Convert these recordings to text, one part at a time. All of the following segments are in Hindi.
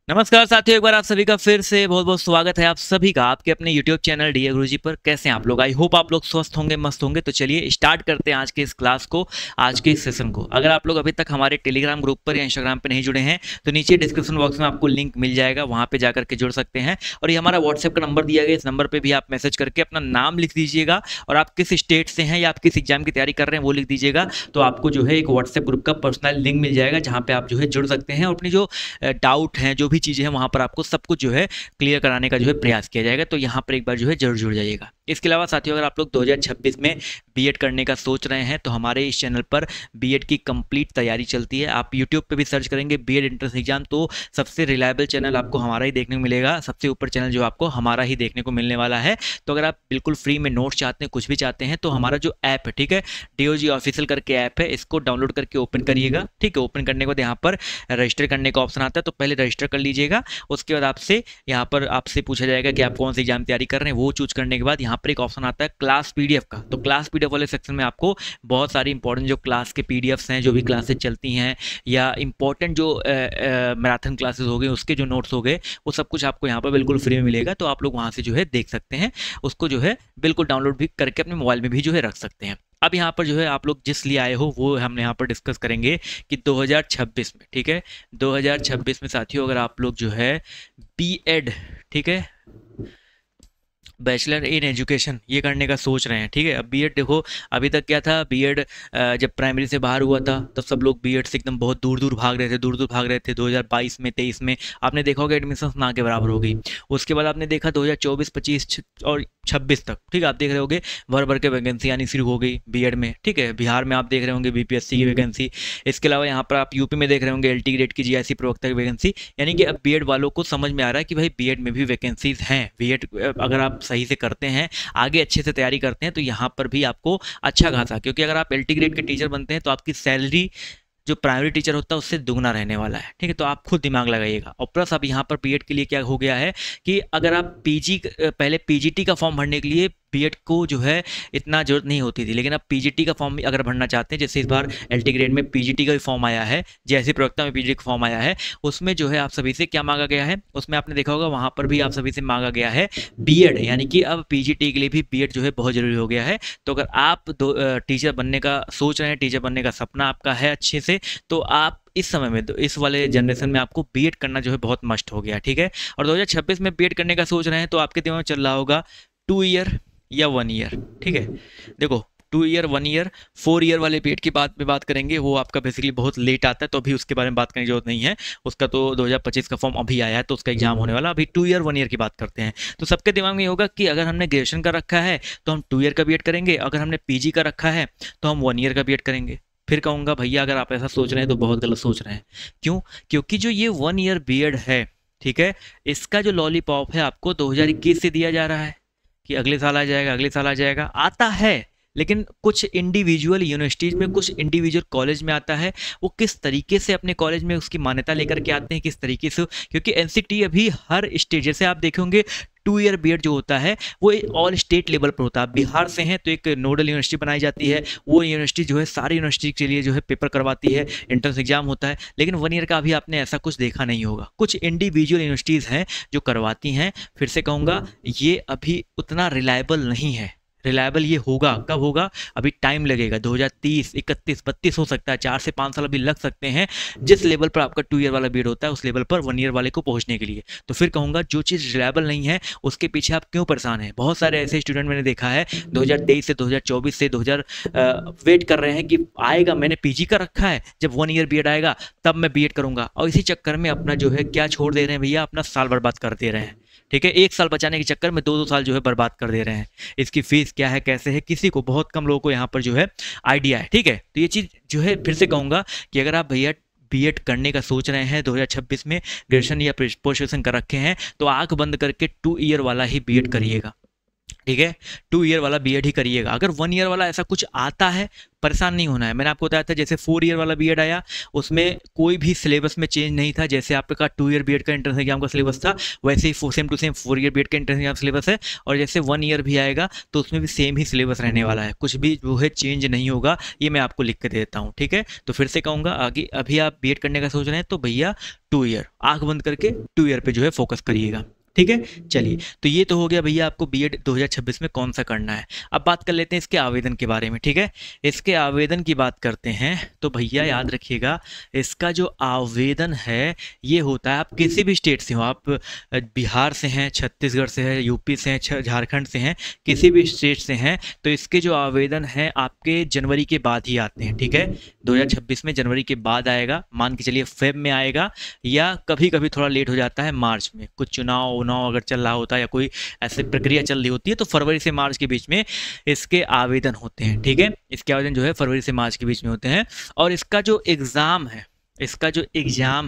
नमस्कार साथियों, एक बार आप सभी का फिर से बहुत बहुत स्वागत है आप सभी का आपके अपने YouTube चैनल डीए गुरुजी पर। कैसे हैं आप लोग? आई होप आप लोग स्वस्थ होंगे, मस्त होंगे। तो चलिए स्टार्ट करते हैं आज के इस क्लास को, आज के इस सेशन को। अगर आप लोग अभी तक हमारे टेलीग्राम ग्रुप पर या इंस्टाग्राम पर नहीं जुड़े हैं तो नीचे डिस्क्रिप्शन बॉक्स में आपको लिंक मिल जाएगा, वहाँ पर जाकर के जुड़ सकते हैं। और ये हमारा व्हाट्सएप का नंबर दिया गया, इस नंबर पर भी आप मैसेज करके अपना नाम लिख दीजिएगा और आप किस स्टेट से हैं या आप किस एग्जाम की तैयारी कर रहे हैं वो लिख दीजिएगा। तो आपको जो है एक व्हाट्सएप ग्रुप का पर्सनल लिंक मिल जाएगा, जहाँ पे आप जो है जुड़ सकते हैं और अपनी जो डाउट हैं, जो भी चीज़ें हैं, वहाँ पर आपको सब कुछ जो है क्लियर कराने का जो है प्रयास किया जाएगा। तो यहाँ पर एक बार जो है जरूर जुड़ जाइएगा। इसके अलावा साथियों, अगर आप लोग 2026 में बीएड करने का सोच रहे हैं तो हमारे इस चैनल पर बीएड की कंप्लीट तैयारी चलती है। आप यूट्यूब पे भी सर्च करेंगे बीएड एंट्रेंस एग्जाम तो सबसे रिलायबल चैनल आपको हमारा ही देखने को मिलेगा, सबसे ऊपर चैनल जो आपको हमारा ही देखने को मिलने वाला है। तो अगर आप बिल्कुल फ्री में नोट्स चाहते हैं, कुछ भी चाहते हैं, तो हमारा जो ऐप है, ठीक है, डीओजी ऑफिशियल करके ऐप है, इसको डाउनलोड करके ओपन करिएगा। ठीक है, ओपन करने के बाद यहाँ पर रजिस्टर करने का ऑप्शन आता है, तो पहले रजिस्टर कर लीजिएगा। उसके बाद आपसे यहाँ पर आपसे पूछा जाएगा कि आप कौन सी एग्जाम तैयारी कर रहे हैं। वो चूज करने के बाद यहाँ पर एक ऑप्शन आता है क्लास पीडीएफ का। तो क्लास पीडीएफ वाले सेक्शन में आपको बहुत सारी इंपॉर्टेंट जो क्लास के पीडीएफ्स हैं, जो भी क्लासेस चलती हैं, या इंपॉर्टेंट जो मैराथन क्लासेस हो गए, उसके जो नोट्स हो गए, वो सब कुछ आपको यहाँ पर बिल्कुल फ्री में मिलेगा। तो आप लोग वहाँ से जो है देख सकते हैं, उसको जो है बिल्कुल डाउनलोड भी करके अपने मोबाइल में भी जो है रख सकते हैं। अब यहाँ पर जो है आप लोग जिस लिए आए हो वो हम यहाँ पर डिस्कस करेंगे कि 2026 में, ठीक है, 2026 में साथियों, अगर आप लोग जो है बीएड, ठीक है, बैचलर इन एजुकेशन ये करने का सोच रहे हैं, ठीक है। अब बीएड देखो, अभी तक क्या था, बीएड जब प्राइमरी से बाहर हुआ था तब सब लोग बीएड से एकदम बहुत दूर दूर भाग रहे थे, दूर दूर भाग रहे थे। 2022 में 23 में आपने देखा होगा एडमिशन ना के बराबर हो गई। उसके बाद आपने देखा 2024, 25 और 26 तक, ठीक है, आप देख रहे होंगे भर भर के वैकेंसी आनी शुरू हो गई बीएड में, ठीक है। बिहार में आप देख रहे होंगे बीपीएससी की वैकेंसी। इसके अलावा यहाँ पर आप यूपी में देख रहे होंगे एलटी ग्रेड की, जीआईसी प्रवक्ता की वैकेंसी। यानी कि अब बीएड वालों को समझ में आ रहा है कि भाई बीएड में भी वैकेंसीज हैं। बीएड अगर आप सही से करते हैं, आगे अच्छे से तैयारी करते हैं, तो यहाँ पर भी आपको अच्छा खासा, क्योंकि अगर आप एलटी ग्रेड के टीचर बनते हैं तो आपकी सैलरी जो प्राइमरी टीचर होता है उससे दुगना रहने वाला है, ठीक है। तो आप खुद दिमाग लगाइएगा। और प्लस अब यहाँ पर बीएड के लिए क्या हो गया है कि अगर आप पीजी, पहले पीजीटी का फॉर्म भरने के लिए बीएड को जो है इतना जरूरत नहीं होती थी, लेकिन अब पीजीटी का फॉर्म अगर भरना चाहते हैं, जैसे इस बार एलटी ग्रेड में पीजीटी का भी फॉर्म आया है, जैसे प्रवक्ता में पीजीटी का फॉर्म आया है, उसमें जो है आप सभी से क्या मांगा गया है, उसमें आपने देखा होगा वहाँ पर भी आप सभी से मांगा गया है बीएड। यानी कि अब पीजीटी के लिए भी बीएड जो है बहुत जरूरी हो गया है। तो अगर आप टीचर बनने का सोच रहे हैं, टीचर बनने का सपना आपका है अच्छे से, तो आप इस समय में, तो इस वाले जनरेशन में आपको बीएड करना जो है बहुत मस्ट हो गया, ठीक है। और 2026 में बीएड करने का सोच रहे हैं तो आपके दिमाग में चल रहा होगा 2 ईयर या 1 ईयर, ठीक है। देखो 2 ईयर, 1 ईयर, 4 ईयर वाले बीएड की बात करेंगे, वो आपका बेसिकली बहुत लेट आता है, तो अभी उसके बारे में बात करने की जरूरत नहीं है। उसका तो 2025 का फॉर्म अभी आया है, तो उसका एग्जाम होने वाला। अभी 2 ईयर 1 ईयर की बात करते हैं। तो सबके दिमाग में ये होगा कि अगर हमने ग्रेजुएशन का रखा है तो हम 2 ईयर का बीएड करेंगे, अगर हमने पीजी का रखा है तो हम 1 ईयर का बीएड करेंगे। फिर कहूँगा भैया अगर आप ऐसा सोच रहे हैं तो बहुत गलत सोच रहे हैं। क्यों? क्योंकि जो ये 1 ईयर बीएड है, ठीक है, इसका जो लॉलीपॉप है आपको 2021 से दिया जा रहा है कि अगले साल आ जाएगा, अगले साल आ जाएगा। आता है, लेकिन कुछ इंडिविजुअल यूनिवर्सिटीज़ में, कुछ इंडिविजुअल कॉलेज में आता है। वो किस तरीके से अपने कॉलेज में उसकी मान्यता लेकर के आते हैं, किस तरीके से, क्योंकि एनसीटी अभी हर स्टेट, जैसे आप देखेंगे 2 ईयर बीएड जो होता है वो ऑल स्टेट लेवल पर होता है। बिहार से हैं तो एक नोडल यूनिवर्सिटी बनाई जाती है, वो यूनिवर्सिटी जो है सारी यूनिवर्सिटी के लिए जो है पेपर करवाती है, एंट्रेंस एग्जाम होता है। लेकिन 1 ईयर का अभी आपने ऐसा कुछ देखा नहीं होगा। कुछ इंडिविजुअल यूनिवर्सिटीज़ हैं जो करवाती हैं। फिर से कहूँगा ये अभी उतना रिलायबल नहीं है। रिलायबल ये होगा, कब होगा, अभी टाइम लगेगा। 2030, 31, 32 हो सकता है, 4 से 5 साल अभी लग सकते हैं जिस लेवल पर आपका 2 ईयर वाला बीएड होता है उस लेवल पर 1 ईयर वाले को पहुंचने के लिए। तो फिर कहूँगा जो चीज़ रिलायबल नहीं है उसके पीछे आप क्यों परेशान हैं। बहुत सारे ऐसे स्टूडेंट मैंने देखा है 2023 से 2024 से 2000 वेट कर रहे हैं कि आएगा, मैंने पीजी का रखा है, जब 1 ईयर बीएड आएगा तब मैं बीएड करूँगा, और इसी चक्कर में अपना जो है क्या छोड़ दे रहे हैं भैया, अपना साल बर्बाद कर दे रहे हैं, ठीक है। 1 साल बचाने के चक्कर में 2-2 साल जो है बर्बाद कर दे रहे हैं। इसकी फीस क्या है, कैसे है, किसी को, बहुत कम लोगों को यहाँ पर जो है आइडिया है, ठीक है। तो ये चीज़ जो है फिर से कहूँगा कि अगर आप भैया बीएड करने का सोच रहे हैं 2026 में, ग्रेजुएशन या पोस्ट ग्रेजुएशन कर रखे हैं, तो आंख बंद करके 2 ईयर वाला ही बीएड करिएगा। ठीक है, 2 ईयर वाला बीएड ही करिएगा। अगर 1 ईयर वाला ऐसा कुछ आता है, परेशान नहीं होना है। मैंने आपको बताया था जैसे 4 ईयर वाला बीएड आया, उसमें कोई भी सिलेबस में चेंज नहीं था। जैसे आपका 2 ईयर बीएड का एंट्रेंस एग्जाम का सिलेबस था, वैसे ही same to same 4 year BEd का एंट्रेंस एग्जाम सिलेबस है। और जैसे 1 ईयर भी आएगा तो उसमें भी सेम ही सिलेबस रहने वाला है, कुछ भी जो है चेंज नहीं होगा। ये मैं आपको लिख के दे देता हूँ, ठीक है। तो फिर से कहूँगा, आगे अभी आप बीएड करने का सोच रहे हैं तो भैया 2 ईयर, आँख बंद करके 2 ईयर पे जो है फोकस करिएगा, ठीक है। चलिए, तो ये तो हो गया भैया आपको बीएड 2026 में कौन सा करना है। अब बात कर लेते हैं इसके आवेदन के बारे में, ठीक है। इसके आवेदन की बात करते हैं तो भैया याद रखिएगा, इसका जो आवेदन है ये होता है, आप किसी भी स्टेट से हो, आप बिहार से हैं, छत्तीसगढ़ से हैं, यूपी से हैं, झारखंड से हैं, किसी भी स्टेट से हैं, तो इसके जो आवेदन है आपके जनवरी के बाद ही आते हैं, ठीक है। 2026 में जनवरी के बाद आएगा, मान के चलिए फेब में आएगा, या कभी कभी थोड़ा लेट हो जाता है मार्च में, कुछ चुनाव अगर चल रहा होता है या कोई ऐसी प्रक्रिया चल रही होती है, तो फरवरी से मार्च के बीच में इसके आवेदन होते हैं, ठीक है। इसके आवेदन जो है फरवरी से मार्च के बीच में होते हैं। और इसका जो एग्ज़ाम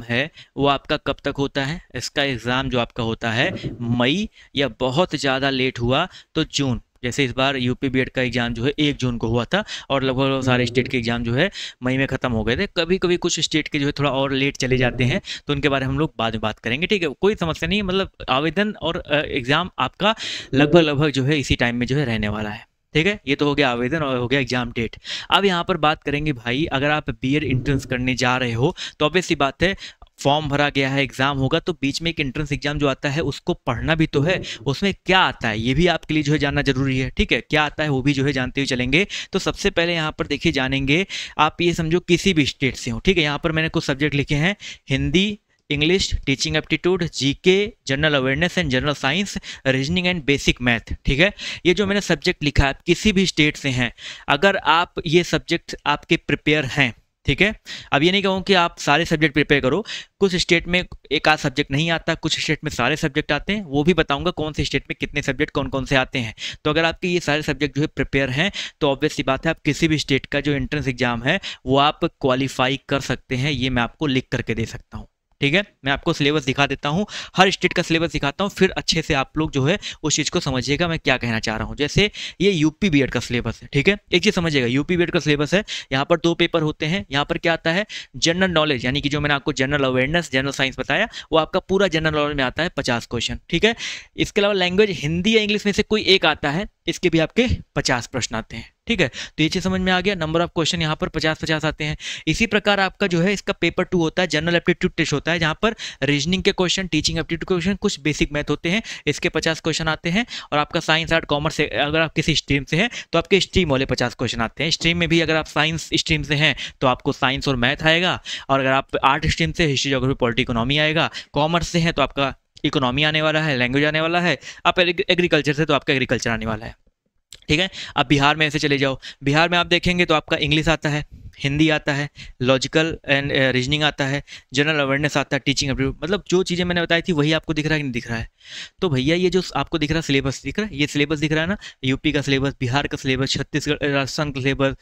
है वो आपका कब तक होता है? इसका एग्ज़ाम जो आपका होता है मई, या बहुत ज़्यादा लेट हुआ तो जून। जैसे इस बार यूपी बीएड का एग्जाम जो है 1 जून को हुआ था, और लगभग सारे स्टेट के एग्जाम जो है मई में ख़त्म हो गए थे। कभी कभी कुछ स्टेट के जो है थोड़ा और लेट चले जाते हैं, तो उनके बारे में हम लोग बाद में बात करेंगे, ठीक है। कोई समस्या नहीं है, मतलब आवेदन और एग्ज़ाम आपका लगभग जो है इसी टाइम में जो है रहने वाला है, ठीक है। ये तो हो गया आवेदन और हो गया एग्जाम डेट। अब यहाँ पर बात करेंगे भाई, अगर आप बीएड एंट्रेंस करने जा रहे हो तो ऑब्वियस सी बात है, फॉर्म भरा गया है, एग्जाम होगा, तो बीच में एक एंट्रेंस एग्जाम जो आता है उसको पढ़ना भी तो है। उसमें क्या आता है ये भी आपके लिए जो है जानना जरूरी है, ठीक है। क्या आता है वो भी जो है जानते हुए चलेंगे। तो सबसे पहले यहाँ पर देखिए जानेंगे, आप ये समझो किसी भी स्टेट से हो, ठीक है। यहाँ पर मैंने कुछ सब्जेक्ट लिखे हैं, Hindi, English, teaching aptitude, GK, general awareness and general science, reasoning and basic math, ठीक है। ये जो मैंने सब्जेक्ट लिखा है, किसी भी स्टेट से हैं, अगर आप ये सब्जेक्ट आपके प्रिपेयर हैं, ठीक है। अब ये नहीं कहूँ कि आप सारे सब्जेक्ट प्रिपेयर करो, कुछ स्टेट में एक आध सब्जेक्ट नहीं आता, कुछ स्टेट में सारे सब्जेक्ट आते हैं, वो भी बताऊंगा कौन से स्टेट में कितने सब्जेक्ट कौन कौन से आते हैं। तो अगर आपके ये सारे सब्जेक्ट जो है प्रिपेयर हैं, तो ऑब्वियस सी बात है आप किसी भी स्टेट का जो एंट्रेंस एग्जाम है वो आप क्वालिफाई कर सकते हैं। ये मैं आपको लिख करके दे सकता हूँ, ठीक है। मैं आपको सिलेबस दिखा देता हूँ, हर स्टेट का सिलेबस दिखाता हूँ, फिर अच्छे से आप लोग जो है उस चीज़ को समझिएगा मैं क्या कहना चाह रहा हूँ। जैसे ये यूपी बीएड का सिलेबस है, ठीक है। एक चीज़ समझिएगा, यूपी बीएड का सिलेबस है, यहाँ पर 2 पेपर होते हैं। यहाँ पर क्या आता है, जनरल नॉलेज, यानी कि जो मैंने आपको जनरल अवेयरनेस, जनरल साइंस बताया, वो आपका पूरा जनरल नॉलेज में आता है 50 क्वेश्चन, ठीक है। इसके अलावा लैंग्वेज हिंदी या इंग्लिश में से कोई एक आता है, इसके भी आपके 50 प्रश्न आते हैं, ठीक है। तो ये चीज़ समझ में आ गया, नंबर ऑफ क्वेश्चन यहाँ पर 50-50 आते हैं। इसी प्रकार आपका जो है इसका पेपर 2 होता है, जनरल एप्टीट्यूड टेस्ट होता है, जहाँ पर रीजनिंग के क्वेश्चन, टीचिंग एप्टीट्यूड क्वेश्चन, कुछ बेसिक मैथ होते हैं, इसके 50 क्वेश्चन आते हैं। और आपका साइंस, आर्ट, कॉमर्स से अगर आप किसी स्ट्रीम से हैं तो आपके स्ट्रीम वाले 50 क्वेश्चन आते हैं। स्ट्रीम में भी अगर आप साइंस स्ट्रीम से हैं तो आपको साइंस और मैथ आएगा, और अगर आप आर्ट स्ट्रीम से हिस्ट्री, ज्योग्राफी, पॉलिटी, इकोनॉमी आएगा। कॉमर्स से हैं तो आपका इकोनॉमी आने वाला है, लैंग्वेज आने वाला है। आप एग्रीकल्चर से तो आपका एग्रीकल्चर आने वाला है, ठीक है। अब बिहार में ऐसे चले जाओ, बिहार में आप देखेंगे तो आपका इंग्लिश आता है, हिंदी आता है, लॉजिकल एंड रीजनिंग आता है, जनरल अवेयरनेस आता है, टीचिंग एप्टीट्यूड, मतलब जो चीज़ें मैंने बताई थी वही आपको दिख रहा है कि नहीं दिख रहा है। तो भैया ये जो आपको दिख रहा है सिलेबस दिख रहा है, ये सिलेबस दिख रहा है ना, यूपी का सिलेबस, बिहार का सिलेबस, छत्तीसगढ़ राजस्थान का सिलेबस,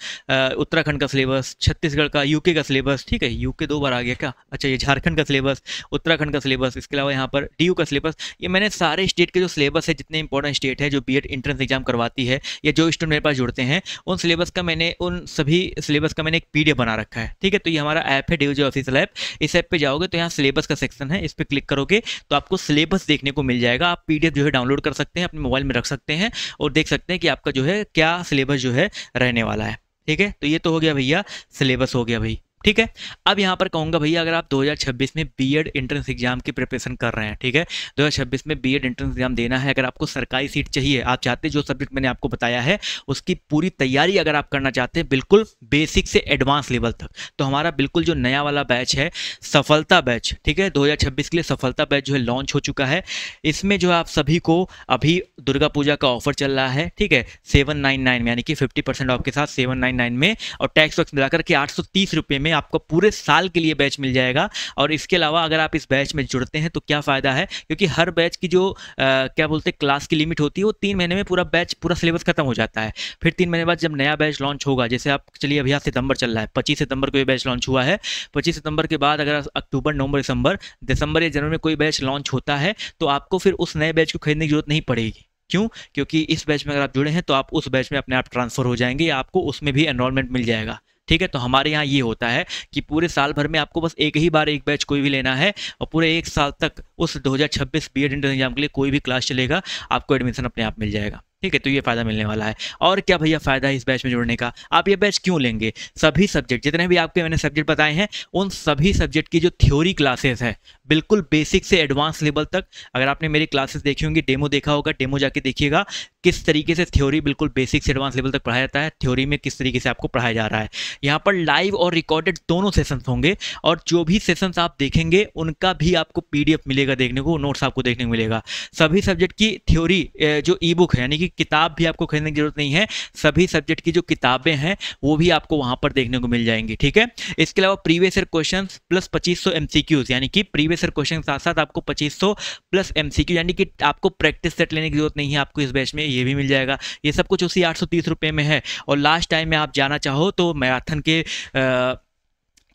उत्तराखंड का सिलेबस, छत्तीसगढ़ का, यूके का सिलेबस, ठीक है। यूके 2 बार आ गया क्या, अच्छा ये झारखंड का सिलेबस, उत्तराखंड का सिलेबस, इसके अलावा यहाँ पर डीयू का सिलेबस। ये मैंने सारे स्टेट के जो सिलेबस है, जितने इंपॉर्टेंट स्टेट है जो बीएड एंट्रेंस एग्जाम करवाती है, या जो स्टूडेंट मेरे पास जुड़ते हैं, उन सिलेबस का मैंने, उन सभी सिलेबस का मैंने एक पीडीएफ बना रखा है, ठीक है। तो ये हमारा ऐप है डीओजे ऑफिशियल ऐप। इस ऐप पे जाओगे तो यहाँ सिलेबस का सेक्शन है, इस पर क्लिक करोगे तो आपको सिलेबस देखने को मिल जाएगा। आप पीडीएफ जो है डाउनलोड कर सकते हैं, अपने मोबाइल में रख सकते हैं और देख सकते हैं कि आपका जो है क्या सिलेबस जो है रहने वाला है, ठीक है। तो ये तो हो गया भैया, सिलेबस हो गया भाई, ठीक है। अब यहाँ पर कहूँगा भैया, अगर आप 2026 में बीएड एंट्रेंस एग्जाम की प्रिपरेशन कर रहे हैं, ठीक है, 2026 में बीएड एंट्रेंस एग्जाम देना है, अगर आपको सरकारी सीट चाहिए, आप चाहते हैं जो सब्जेक्ट मैंने आपको बताया है उसकी पूरी तैयारी अगर आप करना चाहते हैं, बिल्कुल बेसिक से एडवांस लेवल तक, तो हमारा बिल्कुल जो नया वाला बैच है, सफलता बैच, ठीक है, 2026 के लिए सफलता बैच जो है लॉन्च हो चुका है। इसमें जो आप सभी को अभी दुर्गा पूजा का ऑफर चल रहा है, ठीक है, 799 यानी कि 50% ऑफ के साथ 799 में, और टैक्स वैक्स मिलाकर के 830 रुपये में आपको पूरे साल के लिए बैच मिल जाएगा। और इसके अलावा अगर आप इस बैच में जुड़ते हैं तो क्या फ़ायदा है, क्योंकि हर बैच की जो क्या बोलते हैं क्लास की लिमिट होती है, वो 3 महीने में पूरा बैच, पूरा सिलेबस खत्म हो जाता है। फिर 3 महीने बाद जब नया बैच लॉन्च होगा, जैसे आप चलिए अभी सितंबर चल रहा है, 25 सितंबर को ये बैच लॉन्च हुआ है, 25 सितंबर के बाद अगर अक्टूबर, नवंबर, दिसंबर या जनवरी में कोई बैच लॉन्च होता है तो आपको फिर उस नए बैच को खरीदने की जरूरत नहीं पड़ेगी, क्यों? क्योंकि इस बैच में अगर आप जुड़े हैं तो आप उस बैच में अपने आप ट्रांसफ़र हो जाएँगे या आपको उसमें भी एनरोलमेंट मिल जाएगा। ठीक है? तो हमारे यहाँ ये होता है कि पूरे साल भर में आपको बस एक ही बार एक बैच कोई भी लेना है और पूरे 1 साल तक उस 2026 बीएड एंट्रेंस एग्ज़ाम के लिए कोई भी क्लास चलेगा, आपको एडमिशन अपने आप मिल जाएगा। ठीक है? तो ये फ़ायदा मिलने वाला है। और क्या भैया फ़ायदा है इस बैच में जुड़ने का? आप ये बैच क्यों लेंगे? सभी सब्जेक्ट जितने भी आपके मैंने सब्जेक्ट बताए हैं, उन सभी सब्जेक्ट की जो थ्योरी क्लासेस है, बिल्कुल बेसिक से एडवांस लेवल तक, अगर आपने मेरी क्लासेस देखी होंगी, डेमो देखा होगा, डेमो जाके देखिएगा किस तरीके से थ्योरी बिल्कुल बेसिक से एडवांस लेवल तक पढ़ाया जाता है, थ्योरी में किस तरीके से आपको पढ़ाया जा रहा है। यहाँ पर लाइव और रिकॉर्डेड दोनों सेशंस होंगे और जो भी सेशंस आप देखेंगे उनका भी आपको पीडीएफ मिलेगा देखने को, नोट्स आपको देखने को मिलेगा। सभी सब्जेक्ट की थ्योरी जो ई बुक है, यानी कि किताब भी आपको खरीदने की जरूरत नहीं है, सभी सब्जेक्ट की जो किताबें हैं वो भी आपको वहां पर देखने को मिल जाएंगी। ठीक है? इसके अलावा previous year question plus 2500 MCQs, यानी कि प्रीवियस ईयर क्वेश्चन के साथ साथ आपको 2500 प्लस एमसीक्यू, यानी कि आपको प्रैक्टिस सेट लेने की जरूरत नहीं है आपको इस बैच में, ये भी मिल जाएगा। ये सब कुछ उसी 830 रुपये में है। और लास्ट टाइम में आप जाना चाहो तो मैराथन के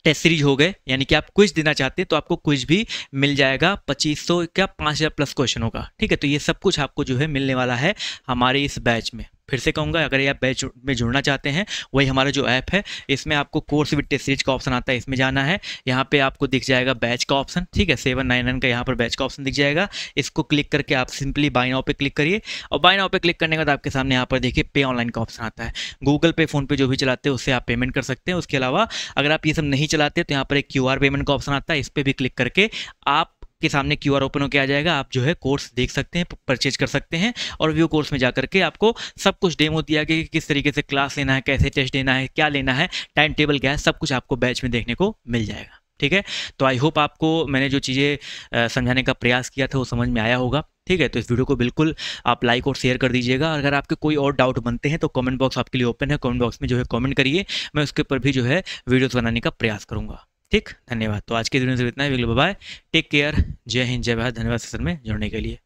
टेस्ट सीरीज हो गए, यानी कि आप क्विज देना चाहते हैं तो आपको क्विज भी मिल जाएगा 2500 का 5000 प्लस क्वेश्चनों का। ठीक है? तो ये सब कुछ आपको जो है मिलने वाला है हमारे इस बैच में। फिर से कहूँगा, अगर ये आप बैच में जुड़ना चाहते हैं, वही हमारा जो ऐप है, इसमें आपको कोर्स विद टेस्ट सीरीज का ऑप्शन आता है, इसमें जाना है। यहाँ पे आपको दिख जाएगा बैच का ऑप्शन। ठीक है? 799 का यहाँ पर बैच का ऑप्शन दिख जाएगा। इसको क्लिक करके आप सिंपली बाय नाउ पे क्लिक करिए और बाय नाउ पे क्लिक करने के बाद आपके सामने यहाँ पर देखिए पे ऑनलाइन का ऑप्शन आता है। गूगल पे, फोन पे जो भी चलाते हैं उससे आप पेमेंट कर सकते हैं। उसके अलावा अगर आप ये सब नहीं चलाते तो यहाँ पर एक क्यूआर पेमेंट का ऑप्शन आता है, इस पर भी क्लिक करके आप के सामने क्यूआर ओपन होकर आ जाएगा। आप जो है कोर्स देख सकते हैं, परचेज कर सकते हैं और व्यू कोर्स में जा करके आपको सब कुछ डेमो दिया गया कि किस तरीके से क्लास लेना है, कैसे टेस्ट देना है, क्या लेना है, टाइम टेबल क्या है, सब कुछ आपको बैच में देखने को मिल जाएगा। ठीक है? तो आई होप आपको मैंने जो चीज़ें समझाने का प्रयास किया था वो समझ में आया होगा। ठीक है? तो इस वीडियो को बिल्कुल आप लाइक और शेयर कर दीजिएगा। अगर आपके कोई और डाउट बनते हैं तो कमेंट बॉक्स आपके लिए ओपन है, कमेंट बॉक्स में जो है कमेंट करिए, मैं उसके ऊपर भी जो है वीडियोस बनाने का प्रयास करूँगा। ठीक? धन्यवाद। तो आज के वीडियो से इतना ही। बाय बाय, टेक केयर, जय हिंद, जय भारत। धन्यवाद सेशन में जुड़ने के लिए।